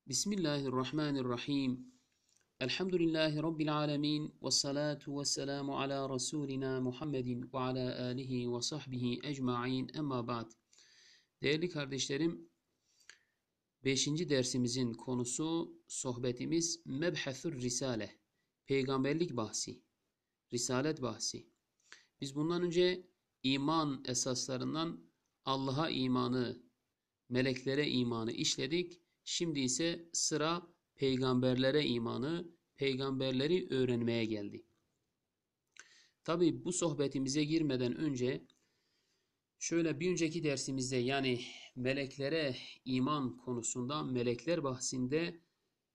Bismillahirrahmanirrahim. Elhamdülillahi Rabbil alemin. Ve salatu ve selamu ala Resulina Muhammedin ve ala alihi ve sahbihi ecma'in. Emma ba'd. Değerli kardeşlerim, 5. dersimizin konusu, sohbetimiz Mebhethur Risale. Peygamberlik bahsi, Risalet bahsi. Biz bundan önce iman esaslarından Allah'a imanı, meleklere imanı işledik. Şimdi ise sıra peygamberlere imanı, peygamberleri öğrenmeye geldi. Tabi bu sohbetimize girmeden önce şöyle bir önceki dersimizde yani meleklere iman konusunda, melekler bahsinde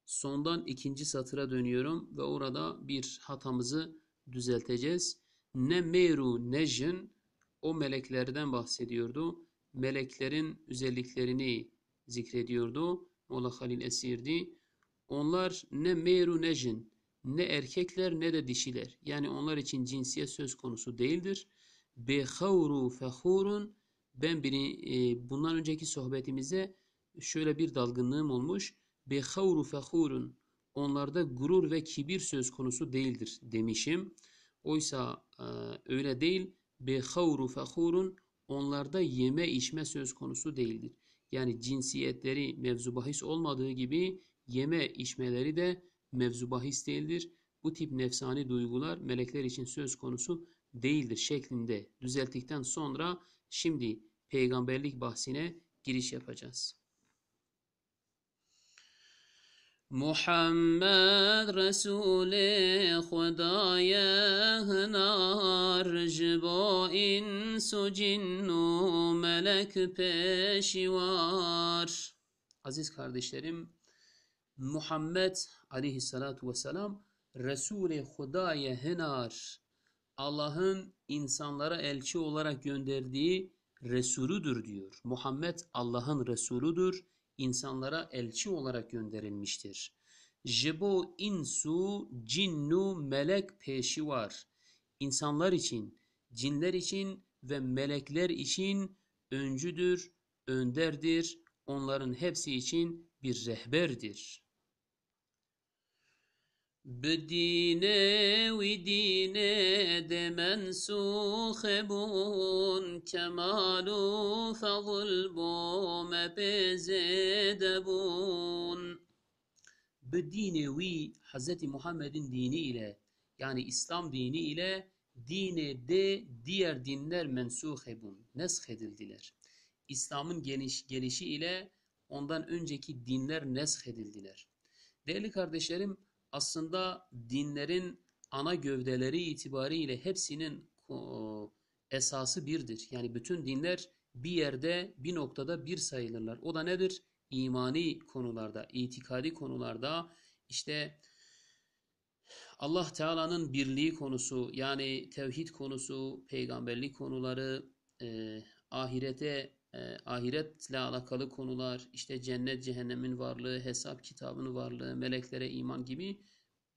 sondan 2. satıra dönüyorum ve orada bir hatamızı düzelteceğiz. Ne meru ne jin, o meleklerden bahsediyordu. Meleklerin özelliklerini zikrediyordu. Molla Halil Esirdi. Onlar ne meru ne jin, ne erkekler ne de dişiler. Yani onlar için cinsiyet söz konusu değildir. Behavru fehurun. Bundan önceki sohbetimizde şöyle bir dalgınlığım olmuş. Behavru fehurun. Onlarda gurur ve kibir söz konusu değildir demişim. Oysa öyle değil. Behavru fehurun. Onlarda yeme içme söz konusu değildir. Yani cinsiyetleri mevzu bahis olmadığı gibi yeme içmeleri de mevzu bahis değildir. Bu tip nefsani duygular melekler için söz konusu değildir şeklinde düzelttikten sonra şimdi peygamberlik bahsine giriş yapacağız. Muhammed Resul-i Khudaya hınar jibo insu cinnu melek peşivar. Aziz kardeşlerim, Muhammed aleyhissalatu vesselam Resul-i Khudaya hınar, Allah'ın insanlara elçi olarak gönderdiği Resuludur diyor. Muhammed Allah'ın Resuludur, insanlara elçi olarak gönderilmiştir. Jebo insu cinnu melek peşi var. İnsanlar için, cinler için ve melekler için öncüdür, önderdir. Onların hepsi için bir rehberdir. Bedine ve dine de mensuhe bun kemalu fadıl bu mebezede bun. Bedine ve Hz. Muhammed'in dini ile yani İslam dini ile dine de diğer dinler mensuhe bun nesk edildiler. İslam'ın gelişi ile ondan önceki dinler nesk edildiler. Değerli kardeşlerim, aslında dinlerin ana gövdeleri itibariyle hepsinin esası birdir. Yani bütün dinler bir yerde, bir noktada bir sayılırlar. O da nedir? İmani konularda, itikadi konularda, işte Allah Teala'nın birliği konusu, yani tevhid konusu, peygamberlik konuları, ahiretle alakalı konular, işte cennet cehennemin varlığı, hesap kitabının varlığı, meleklere iman gibi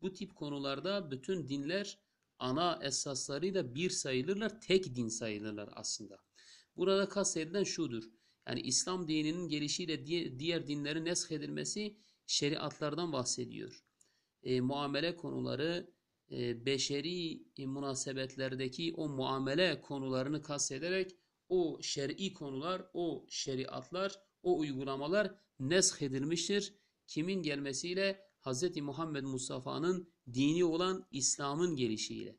bu tip konularda bütün dinler ana esaslarıyla bir sayılırlar, tek din sayılırlar aslında. Burada kastedilen şudur. Yani İslam dininin gelişiyle diğer dinlerin nesk edilmesi şeriatlardan bahsediyor. Muamele konuları, beşeri münasebetlerdeki o muamele konularını kastederek o şer'i konular, o şeriatlar, o uygulamalar nesk edilmiştir. Kimin gelmesiyle? Hz. Muhammed Mustafa'nın dini olan İslam'ın gelişiyle.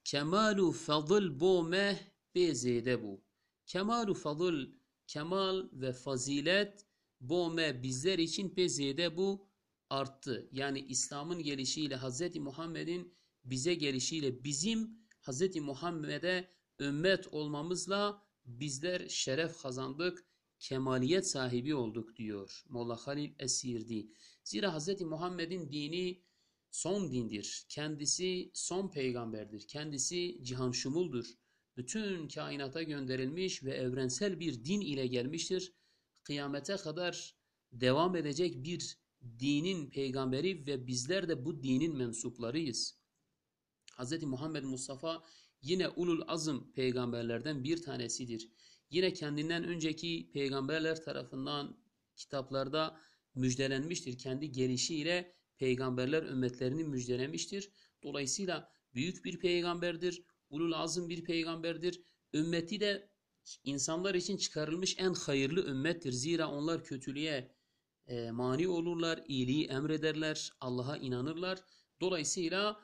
Kemalu fadıl bu meh bezede bu. Kemalu fadıl, kemal ve fazilet bu meh bizler için bezede bu arttı. Yani İslam'ın gelişiyle Hz. Muhammed'in bize gelişiyle bizim Hz. Muhammed'e ümmet olmamızla bizler şeref kazandık, kemaliyet sahibi olduk diyor Molla Halil Esirdi. Zira Hz. Muhammed'in dini son dindir. Kendisi son peygamberdir. Kendisi cihan şumuldur. Bütün kainata gönderilmiş ve evrensel bir din ile gelmiştir. Kıyamete kadar devam edecek bir dinin peygamberi ve bizler de bu dinin mensuplarıyız. Hz. Muhammed Mustafa yine ulul azm peygamberlerden bir tanesidir. Yine kendinden önceki peygamberler tarafından kitaplarda müjdelenmiştir. Kendi gelişiyle peygamberler ümmetlerini müjdelemiştir. Dolayısıyla büyük bir peygamberdir. Ulul azım bir peygamberdir. Ümmeti de insanlar için çıkarılmış en hayırlı ümmettir. Zira onlar kötülüğe mani olurlar, iyiliği emrederler, Allah'a inanırlar. Dolayısıyla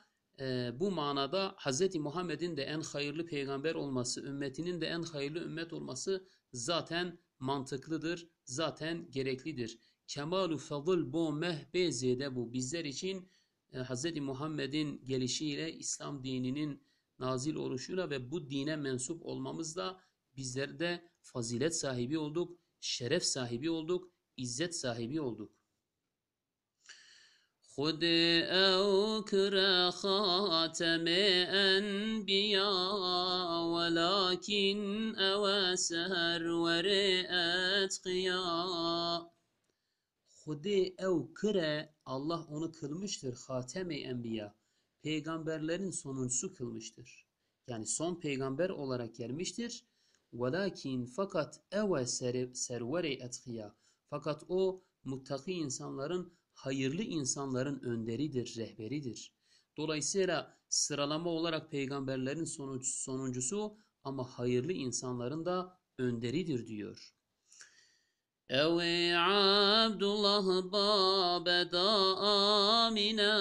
bu manada Hz. Muhammed'in de en hayırlı peygamber olması, ümmetinin de en hayırlı ümmet olması zaten mantıklıdır, zaten gereklidir. Kemalu fadıl bu mehbezede bu. Bizler için Hz. Muhammed'in gelişiyle, İslam dininin nazil oluşuyla ve bu dine mensup olmamızla bizler de fazilet sahibi olduk, şeref sahibi olduk, izzet sahibi olduk. خذ أوكر خاتم أنبياء ولكن أواسر ورئت قياء. Hude ev kıre Allah onu kılmıştır. Hateme enbiya. Peygamberlerin sonuncusu kılmıştır. Yani son peygamber olarak gelmiştir. Velakin fakat eve servere etkiya. Fakat o muttaki insanların, hayırlı insanların önderidir, rehberidir. Dolayısıyla sıralama olarak peygamberlerin sonuncusu ama hayırlı insanların da önderidir diyor. Evi Abdullah babeda Amine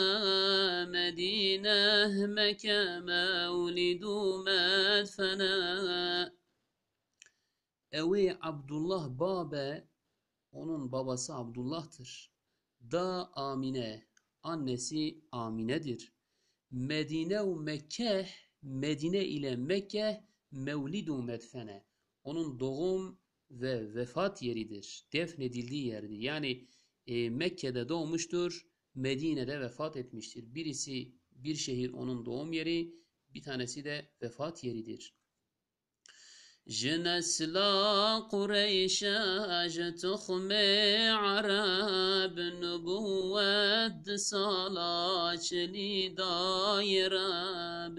Medine Mekke mevlidu medfene. Evi Abdullah babe, onun babası Abdullah'tır. Da Amine, annesi Amine'dir. Medine ve Mekke, Medine ile Mekke mevlidu medfene. Onun doğum ve vefat yeridir. Defnedildiği yerdir. Yani Mekke'de doğmuştur, Medine'de vefat etmiştir. Birisi bir şehir onun doğum yeri, bir tanesi de vefat yeridir. Jenesla Kureyş'e jetухme Arab nübüvvet salaçli dairab.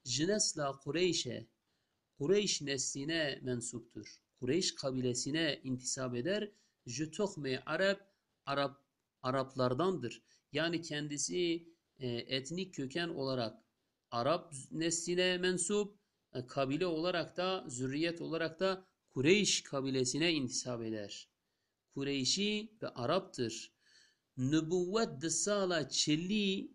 Jenesla Kureyş'e, Kureyş nesline mensuptur. Kureyş kabilesine intisap eder. Jetухme Arab, Araplardandır. Yani kendisi etnik köken olarak Arap nesline mensup, kabile olarak da, zürriyet olarak da Kureyş kabilesine intisap eder. Kureyşi ve Arap'tır. Nübüvvet dısala çelli,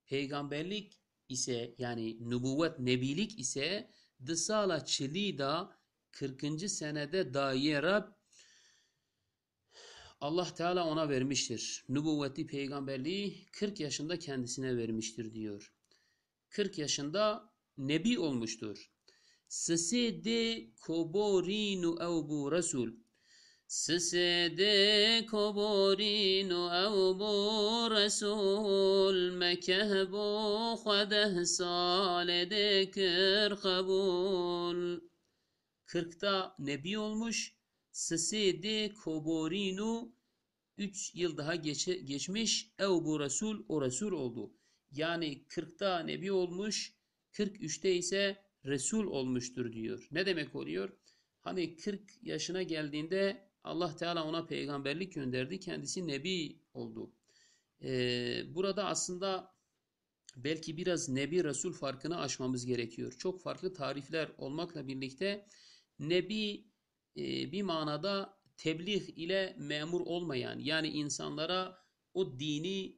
peygamberlik ise, yani nübüvvet, nebilik ise dısala çelli da 40. senede dahi Rab Allah Teala ona vermiştir. Nübüvveti, peygamberliği 40 yaşında kendisine vermiştir diyor. 40 yaşında nebi olmuştur. Sese de koborinu ev bu Resul. Sese de koborinu ev bu Resul. Mekeh bu khadeh salede kır kabul. 40'ta nebi olmuş. Sese de koborinu 3 yıl daha geçmiş. Ev bu Resul, o Resul oldu. Yani 40'ta nebi olmuş, 43'te ise Resul olmuştur diyor. Ne demek oluyor? Hani 40 yaşına geldiğinde Allah Teala ona peygamberlik gönderdi, kendisi nebi oldu. Burada aslında belki biraz nebi Resul farkını aşmamız gerekiyor. Çok farklı tarifler olmakla birlikte nebi bir manada tebliğ ile memur olmayan, yani insanlara o dini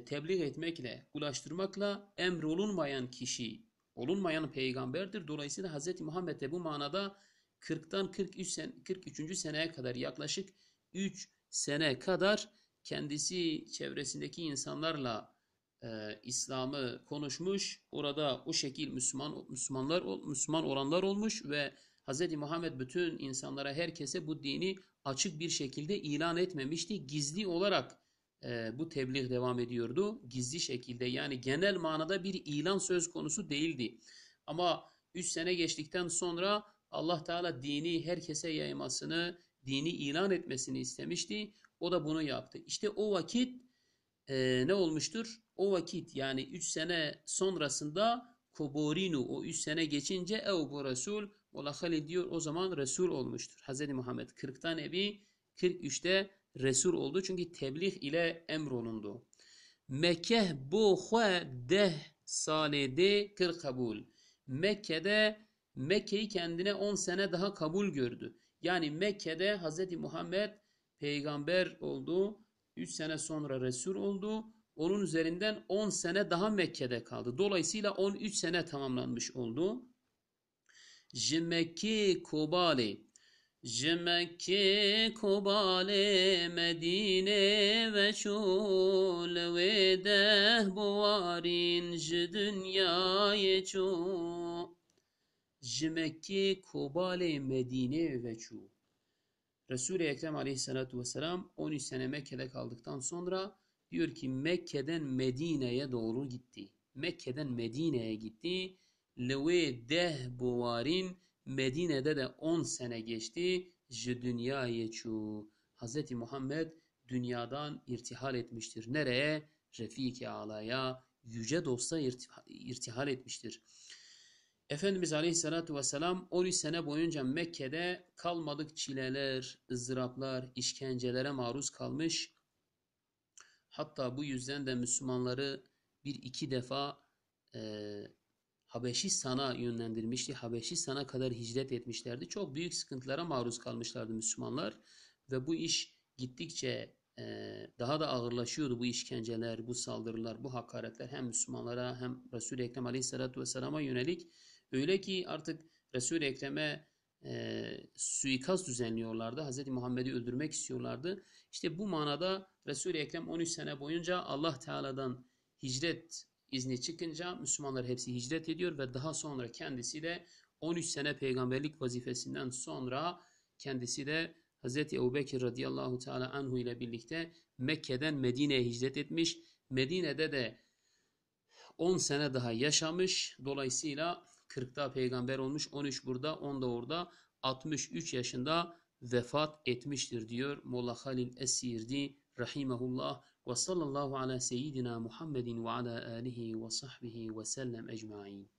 tebliğ etmekle, ulaştırmakla emrolunmayan kişi, olunmayan peygamberdir. Dolayısıyla Hz. Muhammed de bu manada 40'tan 43. seneye kadar, yaklaşık 3 sene kadar kendisi çevresindeki insanlarla İslam'ı konuşmuş. Orada o şekil Müslüman olanlar olmuş ve Hz. Muhammed bütün insanlara, herkese bu dini açık bir şekilde ilan etmemişti. Gizli olarak bu tebliğ devam ediyordu. Gizli şekilde, yani genel manada bir ilan söz konusu değildi. Ama 3 sene geçtikten sonra Allah Teala dini herkese yaymasını, dini ilan etmesini istemişti. O da bunu yaptı. İşte o vakit ne olmuştur? O vakit, yani 3 sene sonrasında Koborinu, o 3 sene geçince ev bu Resul Ola Halil diyor, o zaman Resul olmuştur. Hz. Muhammed 40'ta nebi, 43'te Resul oldu. Çünkü tebliğ ile emrolundu. Mekke bu xwe 10 salede kır kabul. Mekke'yi kendine 10 sene daha kabul gördü. Yani Mekke'de Hz. Muhammed peygamber oldu. 3 sene sonra Resul oldu. Onun üzerinden 10 sene daha Mekke'de kaldı. Dolayısıyla 13 sene tamamlanmış oldu. Mekke kobale. Mekke kobale Medine ve şul ve dehbuarin dünyayı çu. Mekke kobale Medine ve çu. Resul-i Ekrem aleyhissalatu vesselam 13 sene Mekke'de kaldıktan sonra diyor ki Mekke'den Medine'ye doğru gitti. Mekke'den Medine'ye gitti. Leve dehbuarin Medine'de de 10 sene geçti. Dünyayı çu. Hz. Muhammed dünyadan irtihal etmiştir. Nereye? Refik-i Ala'ya, yüce dosta irtihal etmiştir. Efendimiz Aleyhisselatü Vesselam 13 sene boyunca Mekke'de kalmadık çileler, ızdıraplar, işkencelere maruz kalmış. Hatta bu yüzden de Müslümanları bir iki defa Habeşistan'a yönlendirmişti. Habeşistan'a kadar hicret etmişlerdi. Çok büyük sıkıntılara maruz kalmışlardı Müslümanlar. Ve bu iş gittikçe daha da ağırlaşıyordu, bu işkenceler, bu saldırılar, bu hakaretler hem Müslümanlara hem Resul-i Ekrem Aleyhisselatü Vesselam'a yönelik. Öyle ki artık Resul-i Ekrem'e suikast düzenliyorlardı. Hz. Muhammed'i öldürmek istiyorlardı. İşte bu manada Resul-i Ekrem 13 sene boyunca Allah Teala'dan hicret izni çıkınca Müslümanlar hepsi hicret ediyor ve daha sonra kendisi de 13 sene peygamberlik vazifesinden sonra kendisi de Hz. Ebubekir radıyallahu teala anhu ile birlikte Mekke'den Medine'ye hicret etmiş. Medine'de de 10 sene daha yaşamış. Dolayısıyla 40'ta peygamber olmuş. 13 burada, 10 da orada. 63 yaşında vefat etmiştir diyor Molla Halil Es-Sirdi rahimehullah ve sallallahu ala seyyidina Muhammedin ve ala alihi ve sahbihi ve sellem ecmaîn.